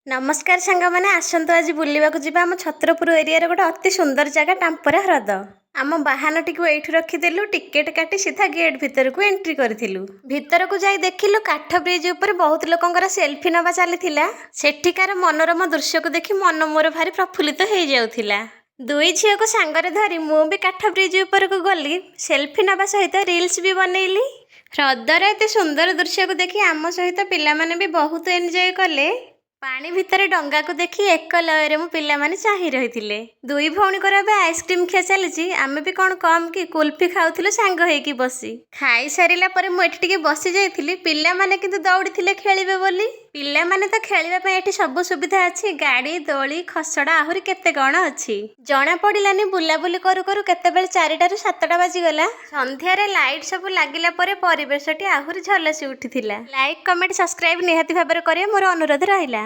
ନମସ୍କାର ସାଙ୍ଗମାନେ, ଆସନ୍ତୁ ଆଜି ବୁଲିବାକୁ ଯିବା ଆମ ଛତ୍ରପୁର ଏରିଆର ଗୋଟେ ଅତି ସୁନ୍ଦର ଜାଗା ଟାମ୍ପରା ହ୍ରଦ। ଆମ ବାହାନଟିକୁ ଏଇଠୁ ରଖିଦେଲୁ, ଟିକେଟ କାଟି ସିଧା ଗେଟ୍ ଭିତରକୁ ଏଣ୍ଟ୍ରି କରିଥିଲୁ। ଭିତରକୁ ଯାଇ ଦେଖିଲୁ କାଠ ବ୍ରିଜ ଉପରେ ବହୁତ ଲୋକଙ୍କର ସେଲ୍ଫି ନେବା ଚାଲିଥିଲା। ସେଠିକାର ମନୋରମ ଦୃଶ୍ୟକୁ ଦେଖି ମନ ମୋର ଭାରି ପ୍ରଫୁଲ୍ଲିତ ହେଇଯାଉଥିଲା। ଦୁଇ ଝିଅକୁ ସାଙ୍ଗରେ ଧରି ମୁଁ ବି କାଠ ବ୍ରିଜ ଉପରକୁ ଗଲି, ସେଲ୍ଫି ନେବା ସହିତ ରିଲ୍ସ ବି ବନେଇଲି। ହ୍ରଦର ଏତେ ସୁନ୍ଦର ଦୃଶ୍ୟକୁ ଦେଖି ଆମ ସହିତ ପିଲାମାନେ ବି ବହୁତ ଏନ୍ଜୟ କଲେ। ପାଣି ଭିତରେ ଡଙ୍ଗାକୁ ଦେଖି ଏକ ଲୟରେ ମୁଁ ପିଲାମାନେ ଚାହିଁ ରହିଥିଲେ। ଦୁଇ ଭଉଣୀଙ୍କର ଏବେ ଆଇସ୍କ୍ରିମ୍ ଖିଆ ଚାଲିଛି, ଆମେ ବି କ'ଣ କମ୍ କି କୁଲ୍ଫି ଖାଉଥିଲୁ ସାଙ୍ଗ ହେଇକି ବସି। ଖାଇସାରିଲା ପରେ ମୁଁ ଏଠି ଟିକେ ବସି ଯାଇଥିଲି, ପିଲାମାନେ କିନ୍ତୁ ଦୌଡ଼ିଥିଲେ ଖେଳିବେ ବୋଲି। ପିଲାମାନେ ତ ଖେଳିବା ପାଇଁ ଏଠି ସବୁ ସୁବିଧା ଅଛି, ଗାଡ଼ି, ଦୋଳି, ଖସଡ଼ା ଆହୁରି କେତେ କ'ଣ ଅଛି। ଜଣା ପଡ଼ିଲାନି ବୁଲାବୁଲି କରୁ କରୁ କେତେବେଳେ 4ଟାରୁ 7ଟା ବାଜିଗଲା। ସନ୍ଧ୍ୟାରେ ଲାଇଟ୍ ସବୁ ଲାଗିଲା ପରେ ପରିବେଶଟି ଆହୁରି ଝଲସି ଉଠିଥିଲା। ଲାଇକ୍, କମେଣ୍ଟ, ସବସ୍କ୍ରାଇବ୍ ନିହାତି ଭାବରେ କରିବା ମୋର ଅନୁରୋଧ ରହିଲା।